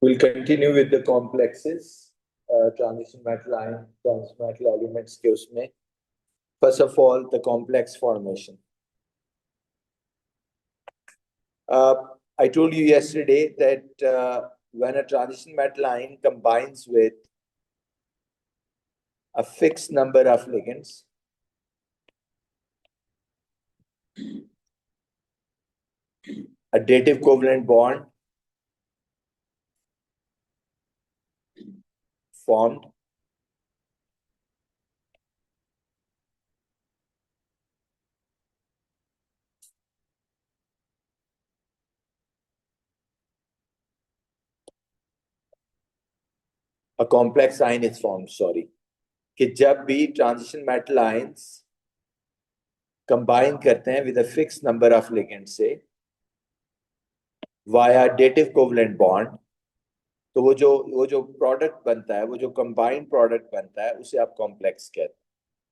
We'll continue with the complexes, transition metal ion, transition metal elements के उसमें. First of all, the complex formation. I told you yesterday that when a transition metal ion combines with a fixed number of ligands, a dative covalent bond formed. A complex ion is formed, sorry. कि जब भी transition metal ions combine करते हैं with a fixed number of ligands से via dative covalent bond, तो वो जो product बनता है, वो जो कंबाइंड प्रोडक्ट बनता है, उसे आप कॉम्प्लेक्स कहते हैं,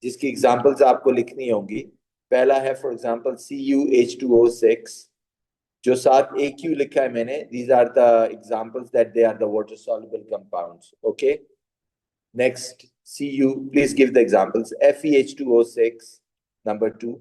जिसकी एग्जांपल्स आपको लिखनी होंगी. पहला है फॉर एग्जांपल CuH2O6, जो साथ AQ लिखा है मैंने. these are the examples that they are the water soluble compounds. Okay, next Cu, please give the examples. FeH2O6 number 2,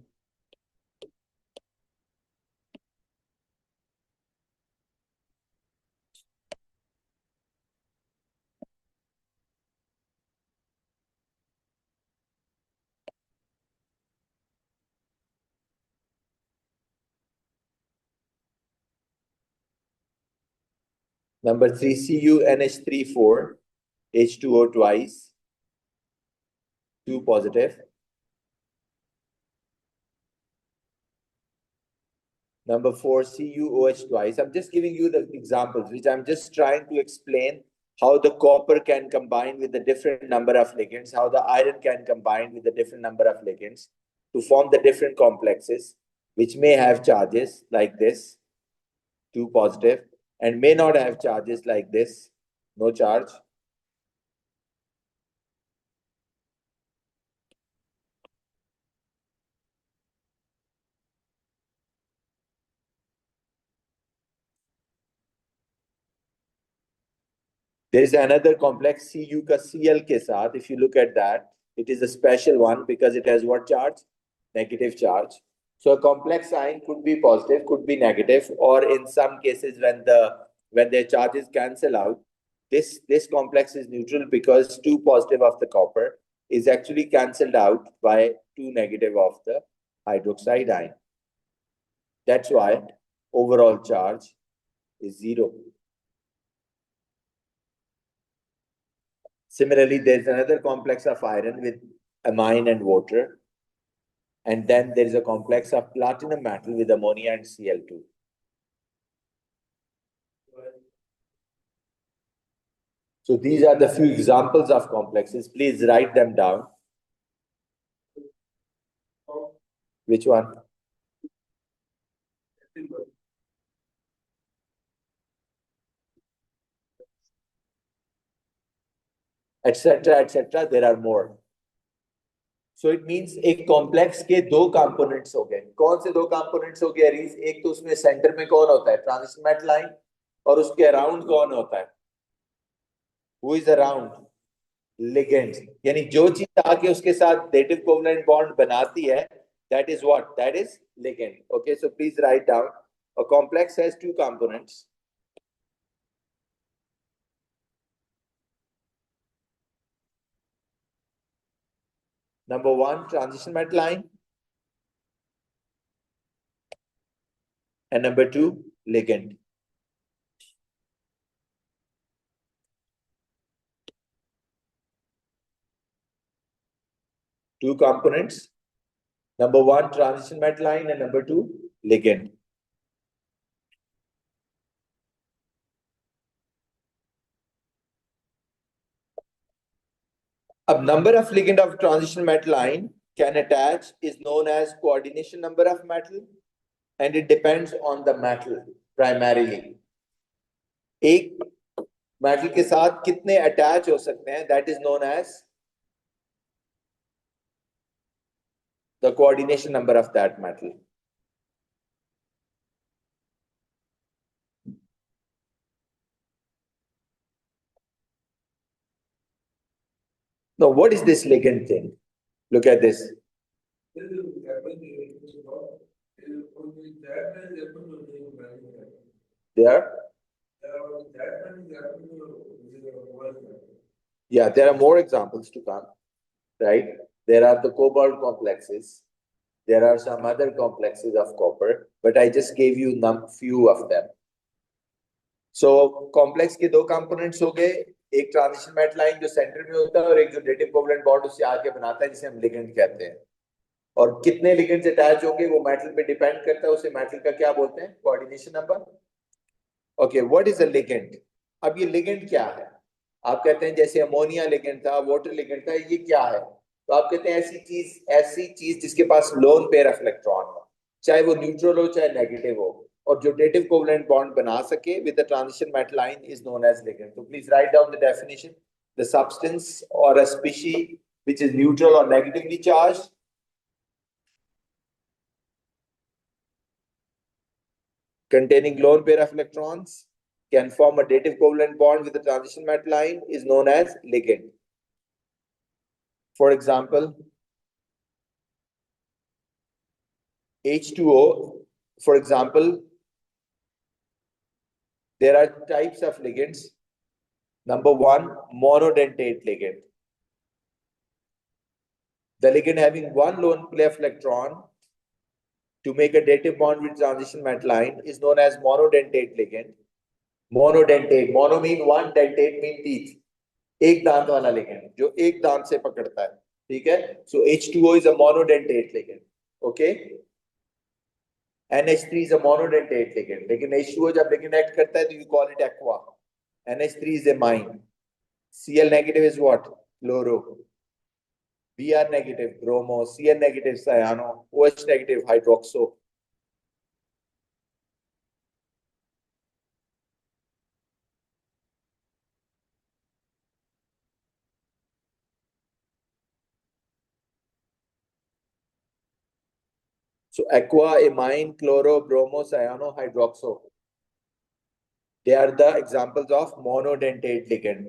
number 3 CuNH3,4 H2O twice, 2 positive. Number 4 CuOH twice. I'm just giving you the examples, which I'm just trying to explain how the copper can combine with a different number of ligands, how the iron can combine with a different number of ligands to form the different complexes, which may have charges like this, 2 positive, and may not have charges like this, no charge. There is another complex Cu ka Cl ke saath. If you look at that, it is a special one because it has what charge? Negative charge. So a complex ion could be positive, could be negative, or in some cases when their charges cancel out, this complex is neutral because 2 positive of the copper is actually cancelled out by 2 negative of the hydroxide ion. That's why overall charge is 0. Similarly, there's another complex of iron with amine and water. And then there is a complex of platinum metal with ammonia and Cl2. So these are the few examples of complexes. Please write them down. Which one? Etc. etc. There are more. So it means एक complex के 2 components हो गए. कौन से 2 components हो गए अरीज? एक तो उसमें center में कौन होता है? Transition metal ion. और उसके around कौन होता है? Who is around? Ligands. यानी जो चीज आके उसके साथ dative covalent bond बनाती है, that is what? That is ligand. Okay, so please write down. A complex has 2 components. Number 1, transition metal ion. And number 2, ligand. Two components. Number 1, transition metal ion, and number 2, ligand. A number of ligand of transition metal ion can attach is known as coordination number of metal, and it depends on the metal primarily. एक metal के साथ कितने attach हो सकते हैं, that is known as the coordination number of that metal. Now, what is this ligand thing? Look at this. There? Yeah, there are more examples to come, right? There are the cobalt complexes. There are some other complexes of copper, but I just gave you few of them. So complex के दो components हो गए, एक transition metal line जो centre में होता है और एक जो डेटिव कोवलेंट बॉन्ड उससे आके बनाता है जिसे हम लिगेंड कहते हैं। और कितने लिगेंड्स अटैच होंगे वो मेटल पे डिपेंड करता है, उसे मेटल का क्या बोलते हैं? Coordination number. Okay, what is a ligand? अब ये लिगेंड क्या है? आप कहते हैं जैसे अमोनिया लिगेंड था, वाटर लिगेंड था, ये क्या है? तो आप कहते हैं ऐसी चीज जिसके पास लोन पेयर ऑफ इलेक्ट्रॉन हो, चाहे वो न्यूट्रल हो चाहे नेगेटिव हो, और जो डेटिव कोवलेंट बॉन्ड बना सके with the transition metal ion is known as ligand. तो please write down the definition. The substance और a species which is neutral or negatively charged, containing lone pair of electrons, can form a dative covalent bond with the transition metal line is known as ligand. For example, H2O, for example, there are types of ligands. Number one, monodentate ligand. The ligand having one lone pair of electron to make a dative bond with transition metal line is known as monodentate ligand. Monodentate, mono mean one, dentate mean teeth. एक दांत वाला ligand जो एक दांत से पकड़ता है, ठीक है? So H2O is a monodentate ligand. Okay? NH3 is a monodentate ligand. लेकिन H2O जब ligand act करता है तो you call it aqua. NH3 is a amine. Cl negative is what? Chloro. Br negative bromo. Cl negative cyano. OH negative hydroxo. So aqua, amine, chloro, bromo, cyano, hydroxo. They are the examples of monodentate ligand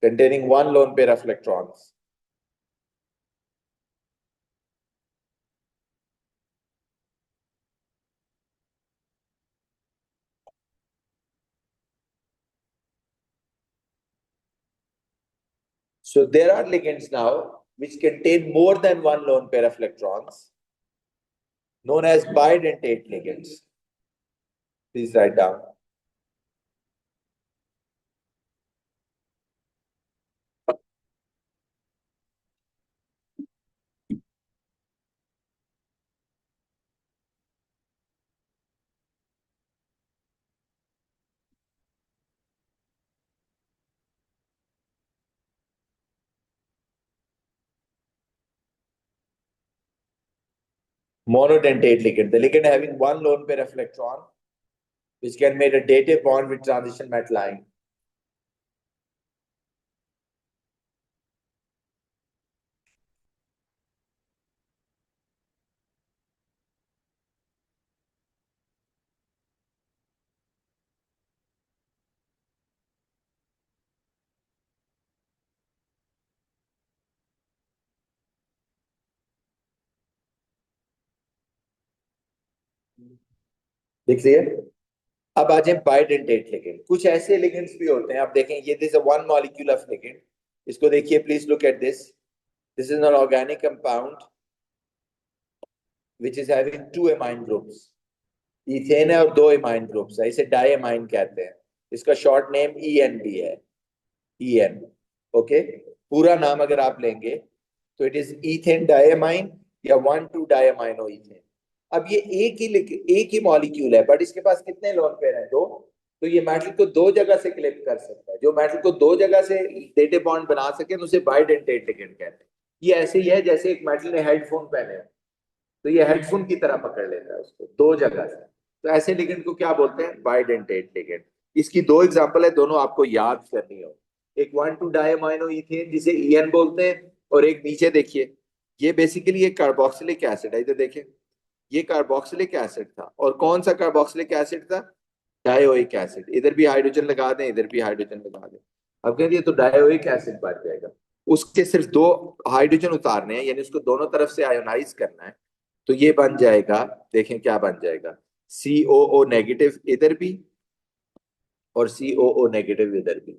containing one lone pair of electrons. So there are ligands now which contain more than one lone pair of electrons, known as bidentate ligands. Please write down. Monodentate ligand, the ligand having one lone pair of electron, which can make a dative bond with transition metal line. देख लिए? अब आ जाए bidentate ligand. कुछ ऐसे ligands भी होते हैं, आप देखें ये this one molecule of ligand. इसको देखिए, please look at this. This is an organic compound which is having two amine groups. Ethane है और दो इमाइन ग्रुप्स है, इसे डाइमाइन कहते हैं। इसका शॉर्ट नेम EN भी है, EN। ओके, पूरा नाम अगर आप लेंगे तो इट इज इथेन डाइमाइन या 1,2 डाइमाइनो इथेन। अब ये एक ही मॉलिक्यूल है, बट इसके पास कितने लोन पेयर हैं? दो। तो ये मेटल को दो जगह से क्लिप कर सकता है। जो मेटल को दो जगह से डेटिव बॉन्ड बना सके तो उसे बाइडेंटेट लिगेंड कहते हैं। ये ऐसे ही है जैसे एक मेटल ने हेडफोन पहने हैं तो ये हेडफोन की तरह पकड़ लेता है उसको दो जगह से। तो ऐसे लिगेंड को क्या बोलते हैं? Bidentate ligand. इसकी दो एग्जांपल है, दोनों आपको याद करनी हो। एक 1,2 डायमाइनो इथेन जिसे EN बोलते हैं, और एक नीचे देखिए, ये बेसिकली एक कार्बोक्सिलिक एसिड है। इधर देखें, ये कार्बोक्सिलिक एसिड था। और कौन सा कार्बोक्सिलिक एसिड था? Dioic acid. इधर भी हाइड्रोजन लगा दें, इधर भी हाइड्रोजन लगा दें। अब कह दिए तो डायोइक एसिड बन जाएगा। उसके सिर्फ दो हाइड्रोजन उतारने हैं, यानी उसको दोनों तरफ से आयोनाइज करना है। तो ये बन जाएगा, देखें क्या बन जाएगा, COO नेगेटिव इधर भी और COO नेगेटिव इधर भी।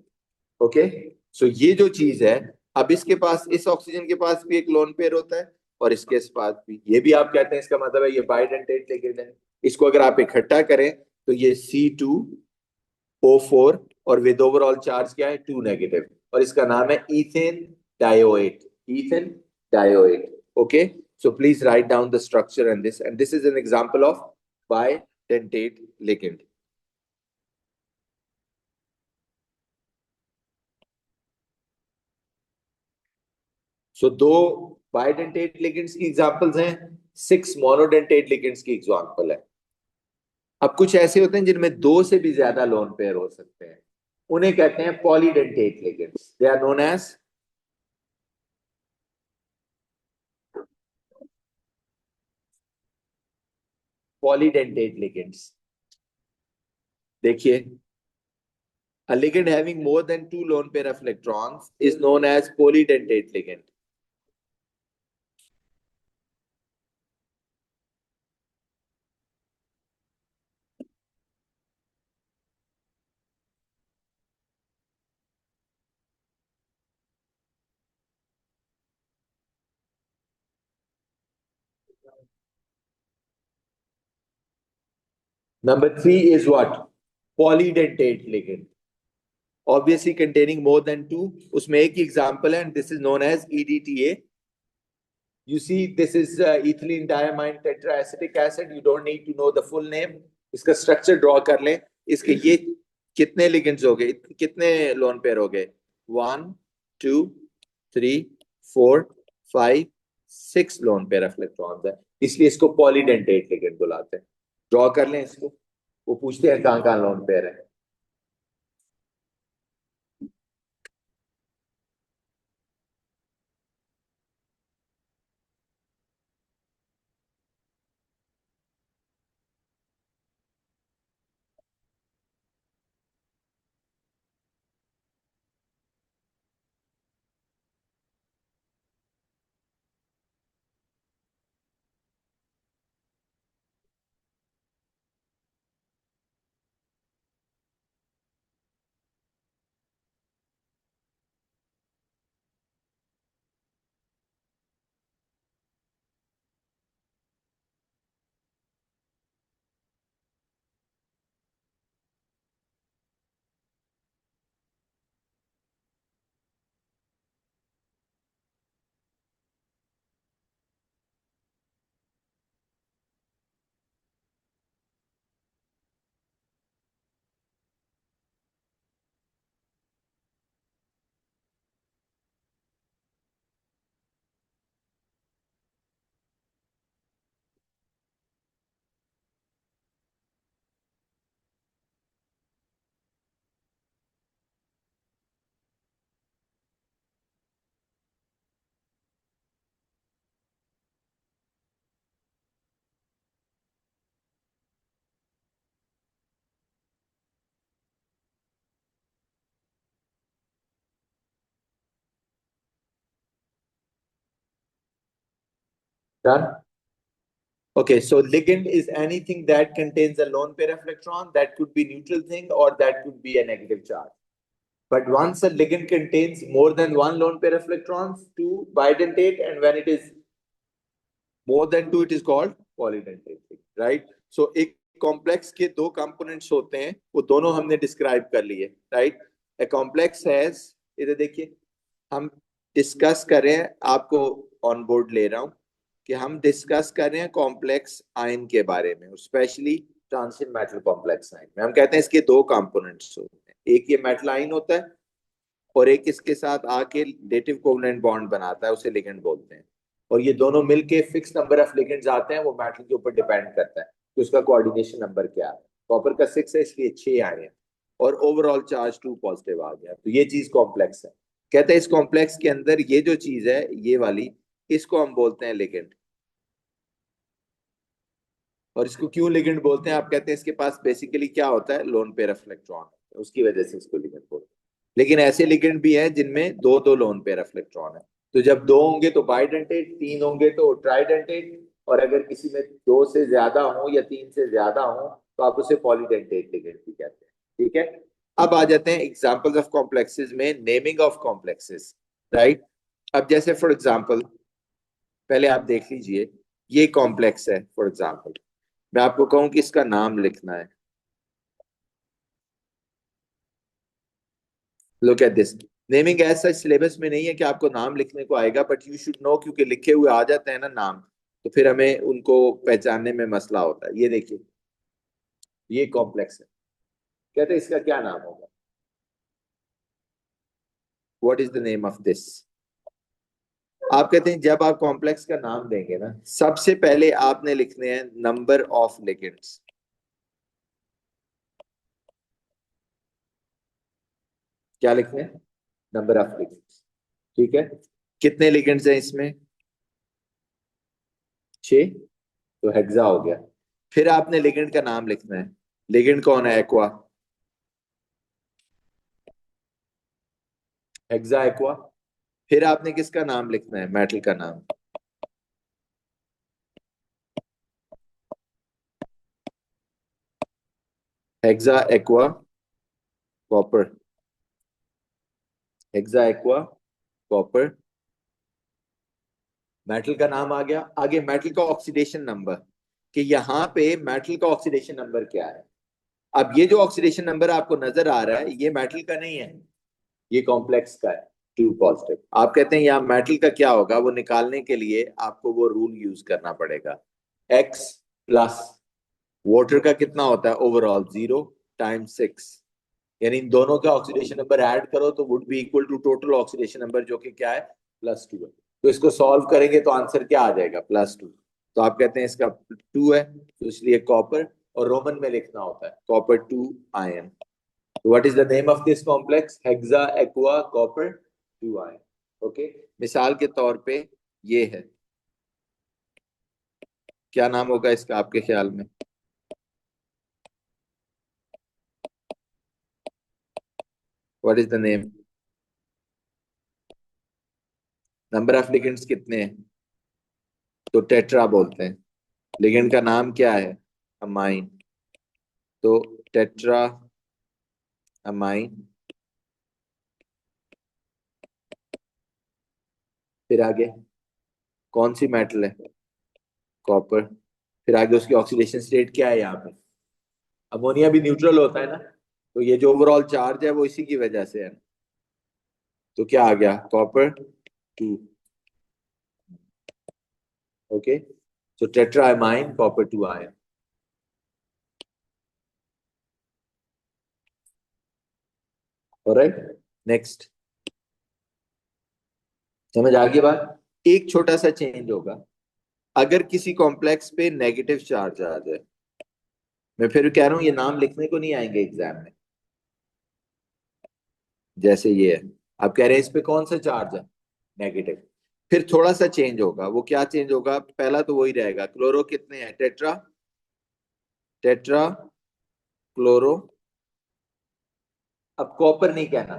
ओके, सो ये जो चीज है, अब इसके पास, इस ऑक्सीजन के पास भी एक लोन पेयर होता है और इसके पास भी, ये भी आप कहते हैं इसका मतलब है ये बाइडेंटेट लिगेंड है। इसको अगर आप इकट्ठा करें तो ये C2O4 और विद ओवरऑल चार्ज क्या है, 2 नेगेटिव, और इसका नाम है ethane dioate, ethane dioate. Okay, so please write down the structure and this is an example of bidentate ligand. सो दो बायोडेंटेट लिगेंड्स की एग्जांपल्स हैं, 6 मोनोडेंटेट लिगेंड्स की एग्जांपल है। अब कुछ ऐसे होते हैं जिनमें दो से भी ज्यादा लोन पेयर हो सकते हैं, उन्हें कहते हैं polydentate ligands, they are known as polydentate ligands. देखिए, a ligand having more than two lone pair of electrons is known as polydentate ligand. Number 3 is what? Polydentate ligand. Obviously containing more than two. उसमें एक example है, and this is known as EDTA. You see, this is ethylene diamine tetraacetic acid. You don't need to know the full name. इसका structure draw कर लें। इसके ये कितने ligands हो गए, कितने लोन पेयर हो गए, 1 2 3 4 5 6 लोन पेयर ऑफ इलेक्ट्रॉन्स है, इसलिए इसको पॉलीडेंटेट लिगेंड बुलाते हैं। ड्रॉ कर लें इसको, वो पूछते हैं कहाँ कहाँ लोन पेयर है। Done. Okay, so ligand is anything that contains a lone pair of electron. That could be neutral thing or that could be a negative charge. But once a ligand contains more than one lone pair of electrons, two bidentate, and when it is more than two, it is called polydentate, right? So एक complex के दो components होते हैं, वो दोनों हमने describe कर लिए, right? A complex has, इधर देखिए, हम डिस्कस कर रहे हैं, आपको ऑन बोर्ड ले रहा हूं कि हम डिस्कस कर रहे हैं कॉम्प्लेक्स आयन के बारे में, specially transition metal complex ion में। हम कहते हैं इसके दो कंपोनेंट्स होते हैं, एक ये मेटल आयन होता है और एक इसके साथ आके डेटिव कोवलेंट बॉन्ड बनाता है, उसे लिगेंड बोलते हैं। और ये दोनों मिलके फिक्स नंबर ऑफ लिगेंड्स आते हैं, वो मेटल के ऊपर डिपेंड करता है कि उसका कोऑर्डिनेशन नंबर क्या है। कॉपर का 6 है इसलिए 6 आए हैं, और ओवरऑल चार्ज 2 पॉजिटिव आ गया, तो ये चीज कॉम्प्लेक्स है। कहते हैं इस कॉम्प्लेक्स के अंदर ये जो चीज है, ये वाली, इसको हम बोलते हैं लिगेंड। और इसको क्यों लिगेंड बोलते हैं, आप कहते हैं इसके पास बेसिकली क्या होता है, लोन पेयर ऑफ इलेक्ट्रॉन, उसकी वजह से इसको लिगेंड बोलते हैं। लेकिन ऐसे लिगेंड भी हैं जिनमें दो दो लोन पेयर ऑफ इलेक्ट्रॉन है। तो जब दो होंगे तो बाइडेंटेट, तीन होंगे तो ट्राइडेंटेट, और अगर किसी में दो से ज्यादा हो या तीन से ज्यादा हो तो आप उसे पॉलीडेंटेट लिगेंड भी कहते हैं। ठीक है। अब आ जाते हैं एग्जांपल्स ऑफ कॉम्प्लेक्सेस में, नेमिंग ऑफ कॉम्प्लेक्सेस। राइट। अब जैसे फॉर एग्जांपल, पहले आप देख लीजिए, ये कॉम्प्लेक्स है फॉर एग्जांपल, मैं आपको कहूं कि इसका नाम लिखना है। Look at this. Naming as such syllabus में नहीं है कि आपको नाम लिखने को आएगा, बट यू शुड नो, क्योंकि लिखे हुए आ जाते हैं ना नाम, तो फिर हमें उनको पहचानने में मसला होता है। ये देखिए, ये कॉम्प्लेक्स है, कहते हैं इसका क्या नाम होगा? What is the name of this? आप कहते हैं जब आप कॉम्प्लेक्स का नाम देंगे ना, सबसे पहले आपने लिखने हैं नंबर ऑफ लिगेंड्स। क्या लिखने हैं? Number of ligands. ठीक है। कितने लिगेंड्स हैं इसमें? 6। तो हेक्सा हो गया। फिर आपने लिगेंड का नाम लिखना है। लिगेंड कौन है? एक्वा। Hexa aqua. फिर आपने किसका नाम लिखना है? मेटल का नाम। Hexa aqua copper. Hexa aqua copper. Metal का नाम आ गया। आगे मेटल का ऑक्सीडेशन नंबर, कि यहाँ पे मेटल का ऑक्सीडेशन नंबर क्या है। अब ये जो ऑक्सीडेशन नंबर आपको नजर आ रहा है, ये मेटल का नहीं है, ये कॉम्प्लेक्स का है। Two positive. आप कहते हैं यहाँ मेटल का क्या होगा, वो निकालने के लिए आपको वो रूल यूज करना पड़ेगा। एक्स प्लस वाटर का कितना होता है ओवरऑल? 0 टाइम्स 6। यानी इन दोनों का ऑक्सीडेशन नंबर ऐड करो तो would be equal to total oxidation number, जो कि क्या है? +2 है। तो इसको सॉल्व करेंगे तो आंसर क्या आ जाएगा? +2। तो आप कहते हैं इसका 2 है, तो इसलिए कॉपर, और रोमन में लिखना होता है Copper 2 ion। What is the name of this complex? Hexa aqua Copper 2 ion। Okay. मिसाल के तौर पे ये है, क्या नाम होगा इसका आपके ख्याल में? What is the name? Number of ligands कितने हैं? तो टेट्रा बोलते हैं। लिगेंड का नाम क्या है? अमाइन। तो टेट्रा अमाइन। फिर आगे कौन सी मेटल है? कॉपर। फिर आगे उसकी ऑक्सीडेशन स्टेट क्या है यहाँ पे? अमोनिया भी न्यूट्रल होता है ना, तो ये जो ओवरऑल चार्ज है वो इसी की वजह से है। तो क्या आ गया? Copper 2। Okay. So tetra amine Copper 2 ion। Alright. Next. समझ आ गई बात? एक छोटा सा चेंज होगा, अगर किसी कॉम्प्लेक्स पे नेगेटिव चार्ज आ जाए। मैं फिर कह रहा हूं ये नाम लिखने को नहीं आएंगे एग्जाम में। जैसे ये है, आप कह रहे हैं इस पे कौन सा चार्ज है? नेगेटिव। फिर थोड़ा सा चेंज होगा, वो क्या चेंज होगा? पहला तो वही रहेगा, क्लोरो कितने हैं? टेट्रा। Tetra chloro. अब कॉपर नहीं कहना।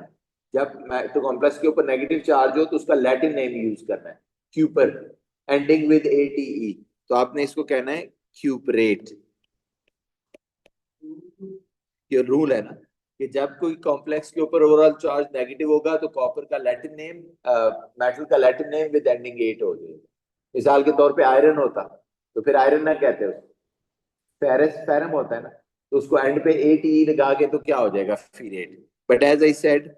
जब तो कॉम्प्लेक्स के ऊपर नेगेटिव चार्ज हो तो उसका लैटिन नेम यूज करना है, क्यूपर, एंडिंग विद ATE। तो आपने इसको कहना है क्यूपरेट। ये रूल है ना, कि जब कोई कॉम्प्लेक्स के ऊपर ओवरऑल चार्ज नेगेटिव होगा तो कॉपर का लैटिन नेम, मेटल का लैटिन नेम विद एंडिंग 8 हो जाएगा। मिसाल के तौर पे आयरन होता, तो फिर आयरन ना कहते हो, फेरस फेरम होता है ना, तो उसको एंड पे ATE लगा के तो क्या हो जाएगा? फीरेट। बट एज आई सेड,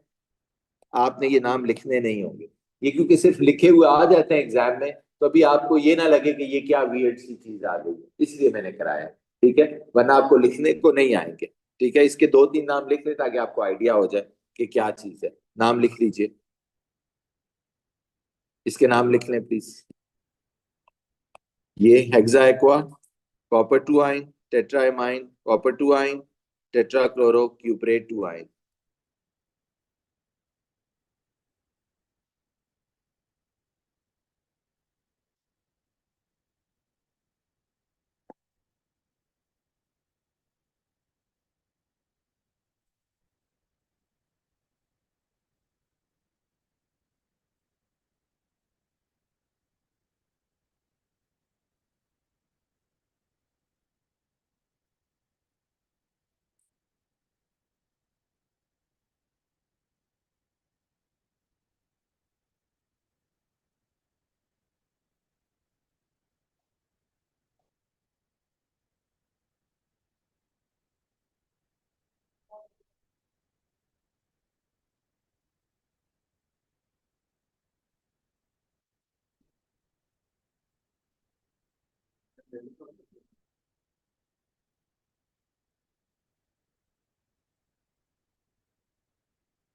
आपने ये नाम लिखने नहीं होंगे, ये क्योंकि सिर्फ लिखे हुए आ जाते हैं एग्जाम में, तो अभी आपको ये ना लगे कि ये क्या वियर्ड सी चीज आ गई, इसलिए मैंने कराया। ठीक है। वरना आपको लिखने को नहीं आएंगे। ठीक है। इसके दो तीन नाम लिख लें ताकि आपको आइडिया हो जाए कि क्या चीज है। नाम लिख लीजिए, इसके नाम लिख लें प्लीज। ये hexa aqua Copper 2 ion, टेट्रामाइन Copper 2 ion, टेट्राक्लोरो Cuprate 2 ion।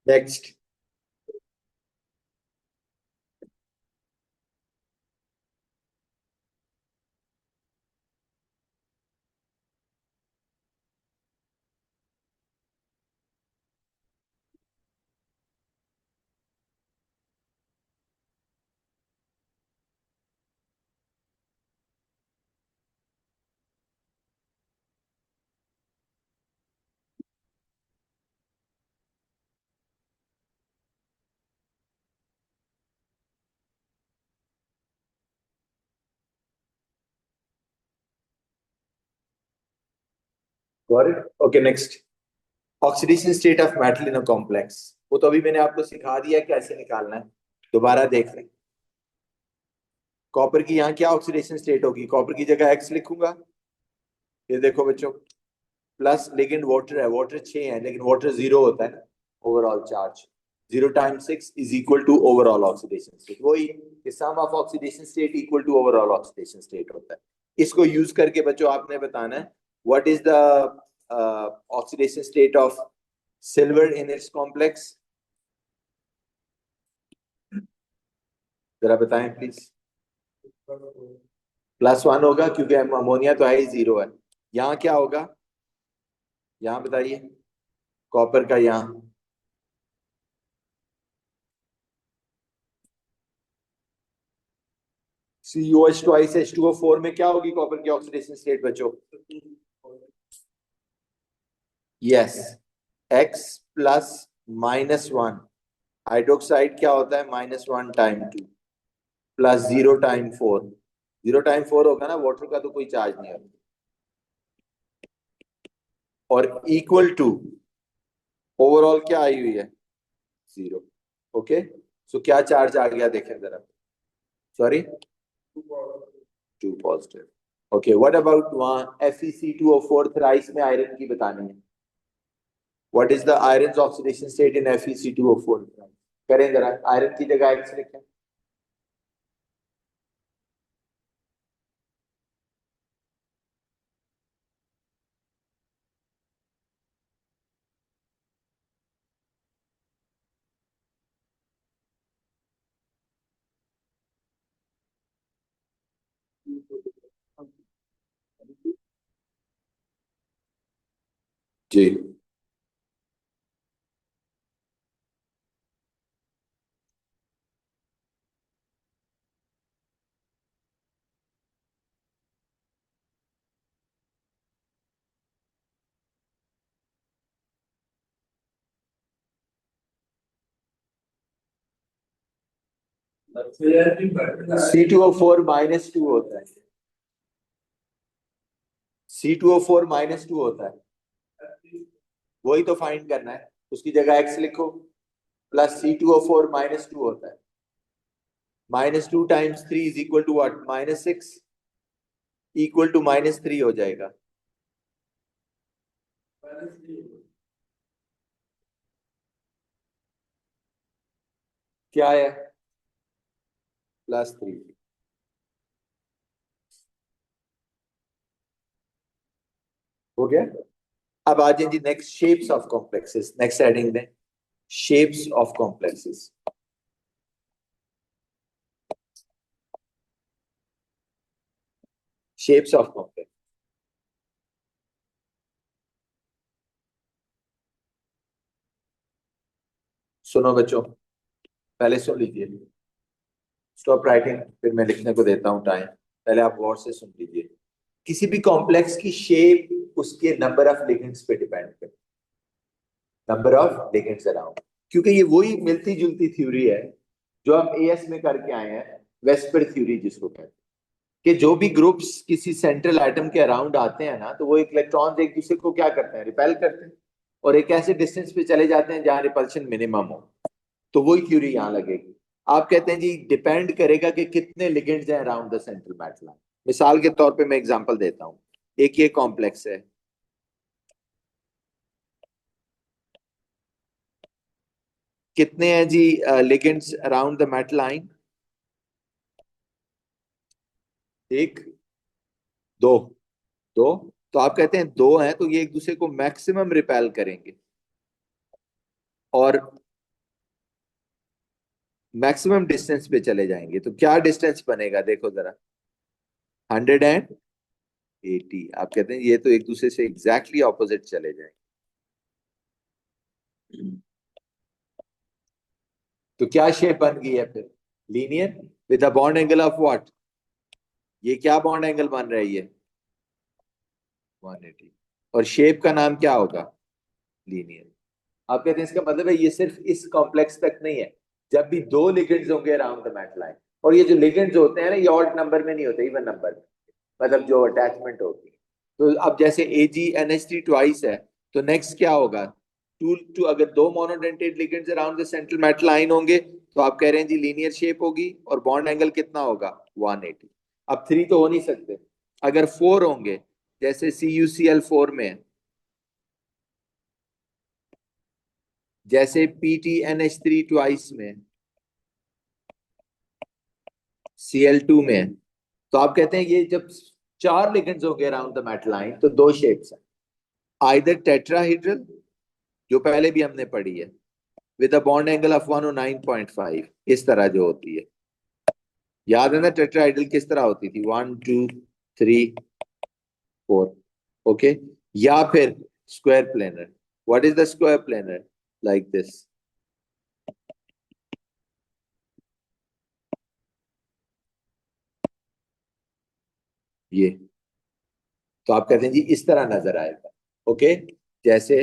Next. Got it? Okay, next. Oxidation state of metal in a complex, वो तो अभी मैंने आपको सिखा दिया कैसे निकालना है, दोबारा देख लें। कॉपर की यहाँ क्या ऑक्सीडेशन स्टेट होगी? कॉपर की जगह एक्स लिखूंगा। ये देखो बच्चों, प्लस, लेकिन वाटर है, वाटर 6 है, लेकिन वाटर 0 होता है ना overall charge. 0 times 6 is equal to overall oxidation state. वही sum of oxidation state equal to overall oxidation state होता है। इसको यूज करके बच्चों आपने बताना है what is the oxidation state of silver in its complex. जरा बताएं प्लीज। +1 होगा क्योंकि अमोनिया तो है ही, 0 है। यहाँ क्या होगा? यहाँ बताइए, कॉपर का यहाँ। COH twice H2O4 में क्या होगी कॉपर की ऑक्सीडेशन स्टेट बच्चों? Yes, X +-1। हाइड्रोक्साइड क्या होता है? -1 टाइम 2 +0 टाइम 4। 0 टाइम 4 होगा ना, वाटर का तो कोई चार्ज नहीं होता। और इक्वल टू ओवरऑल क्या आई हुई है? 0। ओके, सो क्या चार्ज आ गया देखें जरा। Sorry, 2 positive. Okay, what about वहां FeC2O4 थ्राइस में आयरन की बतानी है। What is the iron oxidation state in FeC2O4? करें जरा, आयरन की जगह एक्स लिखें। जी, C2O4 -2 होता है। C2O4 -2 होता है, वही तो फाइंड करना है। उसकी जगह एक्स लिखो, प्लस C2O4 -2 होता है। -2 times 3 is equal to what? -6, equal to -3 हो जाएगा। क्या है? +3। हो गया। अब आ जाए जी next, shapes of complexes. Next heading में shapes of complexes. Shapes of complex. सुनो बच्चों, पहले सुन लीजिए। स्टॉप राइटिंग, फिर मैं लिखने को देता हूँ टाइम। पहले आप गौर से सुन लीजिए। किसी भी कॉम्प्लेक्स की शेप उसके नंबर ऑफ लिगेंड्स पे डिपेंड करती है। नंबर ऑफ लिगेंड्स अराउंड, क्योंकि ये वही मिलती जुलती थ्योरी है जो हम एएस में करके आए हैं, वेस्पर थ्योरी जिसको कहते हैं, कि जो भी ग्रुप्स किसी सेंट्रल एटम के अराउंड आते हैं ना, तो वो एक इलेक्ट्रॉन्स एक दूसरे को क्या करते हैं? रिपेल करते हैं, और एक ऐसे डिस्टेंस पे चले जाते हैं जहां रिपल्शन मिनिमम हो। तो वही थ्योरी यहाँ लगेगी। आप कहते हैं जी डिपेंड करेगा कि कितने लिगेंड्स हैं around the central metal line. मिसाल के तौर पे मैं एग्जांपल देता हूँ। एक ये कॉम्प्लेक्स है, कितने हैं जी ligands around the metal ion? एक, दो। दो। तो आप कहते हैं दो हैं तो ये एक दूसरे को मैक्सिमम रिपेल करेंगे, और मैक्सिमम डिस्टेंस पे चले जाएंगे। तो क्या डिस्टेंस बनेगा देखो जरा, 180। आप कहते हैं ये तो एक दूसरे से एग्जैक्टली ऑपोजिट चले जाएंगे। तो क्या शेप बन गई है फिर? Linear with a bond angle of what? ये क्या बॉन्ड एंगल बन रहा है ये? 180। और शेप का नाम क्या होगा? लीनियर। आप कहते हैं इसका मतलब है ये सिर्फ इस कॉम्प्लेक्स तक नहीं है, जब भी दो लिगेंड्स होंगे अराउंड द मेटल लाइन। और ये जो लिगेंड्स होते हैं ना, ये ऑड नंबर में नहीं होते, इवन नंबर में, मतलब जो अटैचमेंट होती है। तो अब जैसे AgNH3 ट्वाइस है, तो नेक्स्ट क्या होगा? टू टू अगर दो monodentate ligands around the central metal line होंगे, तो आप कह रहे हैं जी लीनियर शेप होगी, और बॉन्ड एंगल कितना होगा? 180। अब थ्री तो हो नहीं सकते। अगर फोर होंगे, जैसे CuCl4 में है, जैसे PtNH3 ट्वाइस में, Cl2 में है, तो आप कहते हैं ये जब चार लिगेंड्स होंगे अराउंड द मेटल लाइन, तो दो शेप्स हैं। आइदर टेट्राहीड्रल, जो पहले भी हमने पढ़ी है, with a bond angle of 109.5, इस तरह जो होती है। याद है ना टेट्राहाइड्रल किस तरह होती थी? 1 2 3 4। ओके। या फिर square planar. What is the square planar? Like this. ये। तो आप कहते हैं जी इस तरह नजर आएगा। ओके। जैसे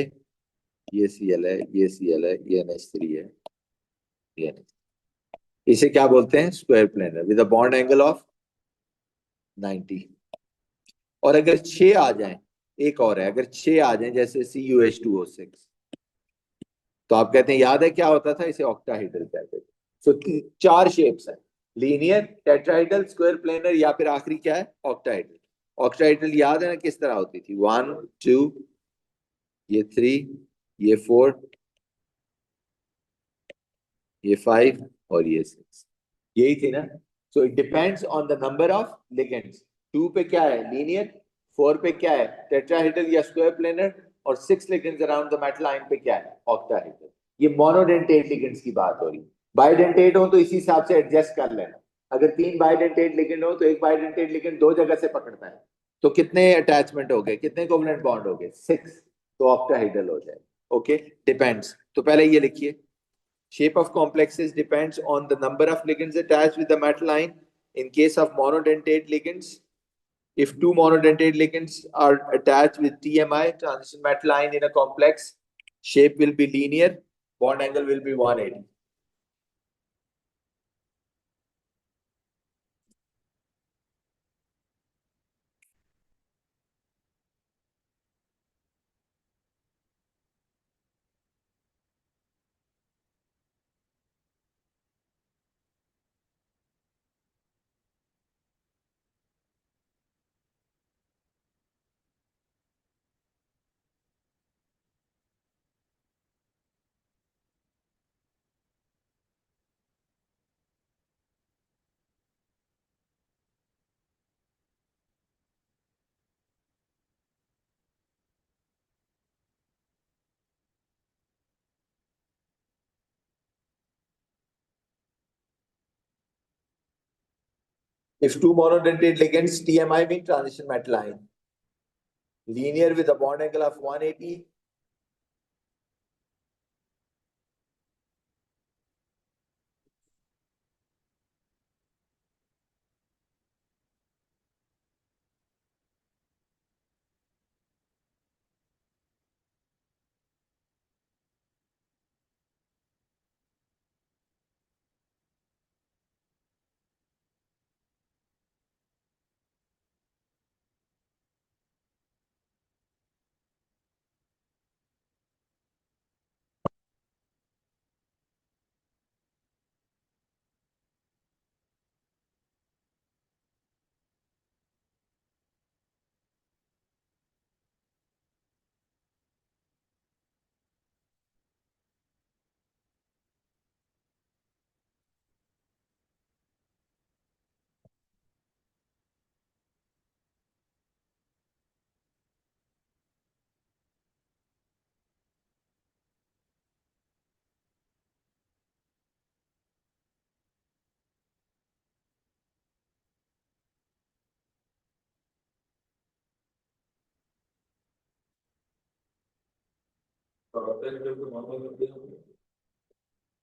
ये Cl है, ये Cl है, ये NH3 है, ये NH। इसे क्या बोलते हैं? Square planar with a bond angle of 90। और अगर छह आ जाएं, एक और है, अगर छह आ जाएं जैसे CuH2O6, तो आप कहते हैं याद है क्या होता था? इसे ऑक्टाहेड्रल कहते थे। सो चार शेप्स हैं, लीनियर, टेट्राहेड्रल, स्क्वायर प्लेनर, या फिर आखिरी क्या है? ऑक्टाहेड्रल। ऑक्टाहेड्रल याद है ना किस तरह होती थी? 1 2, ये 3, ये 4, ये 5, और ये 6। यही थी ना? So it depends on the number of ligands. 2 पे क्या है? लीनियर। 4 पे क्या है? टेट्राहेड्रल या स्क्वायर प्लेनर। और 6 ligands around the metal line पे क्या है? ऑक्टाहेड्रल। ये मोनोडेंटेट लिगेंड्स की बात हो रही है। बाइडेंटेट हो तो इसी हिसाब से एडजस्ट कर लेना। अगर तीन बाइडेंटेट लिगेंड हो तो एक बाइडेंटेट लिगेंड दो जगह से पकड़ता है। तो कितने अटैचमेंट हो गए, कितने कोवलेंट बॉन्ड हो गए? 6। तो ऑक्टाहेड्रल हो जाए। ओके। डिपेंड्स, तो पहले ये लिखिए। Shape of complexes depends on the number of ligands attached with the metal line. In case of monodentate ligands, if two monodentate ligands are attached with TMI, transition metal line in a complex, shape will be linear, bond angle will be 180. If two monodentate ligands, TMI mean transition metal line, linear with a bond angle of 180.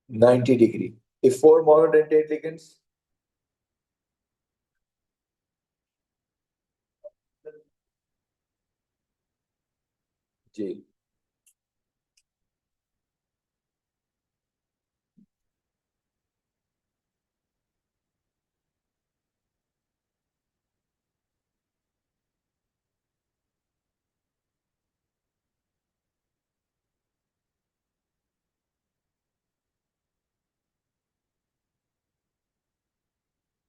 90 degree. If four monodentate ligands, जी,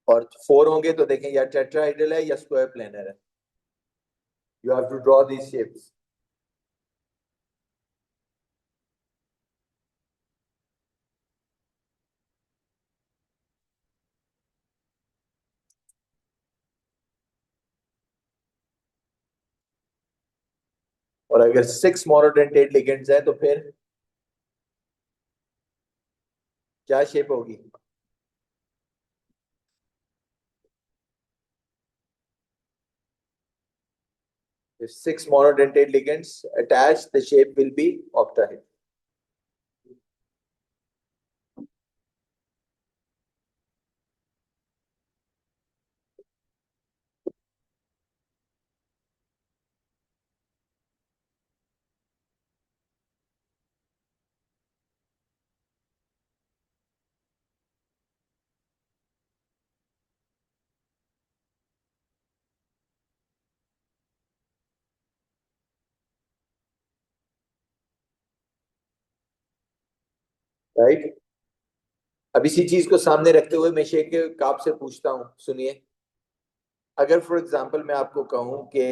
और four होंगे तो देखें या tetrahedral है या square planar है. You have to draw these shapes. और अगर सिक्स मोनोडेंटेट लिगेंड्स हैं तो फिर क्या शेप होगी? If six monodentate ligands attached, the shape will be octahedral. Right. अब इसी चीज को सामने रखते हुए मैं शेख के काप से पूछता हूँ, सुनिए. अगर फॉर एग्जांपल मैं आपको कहूं कि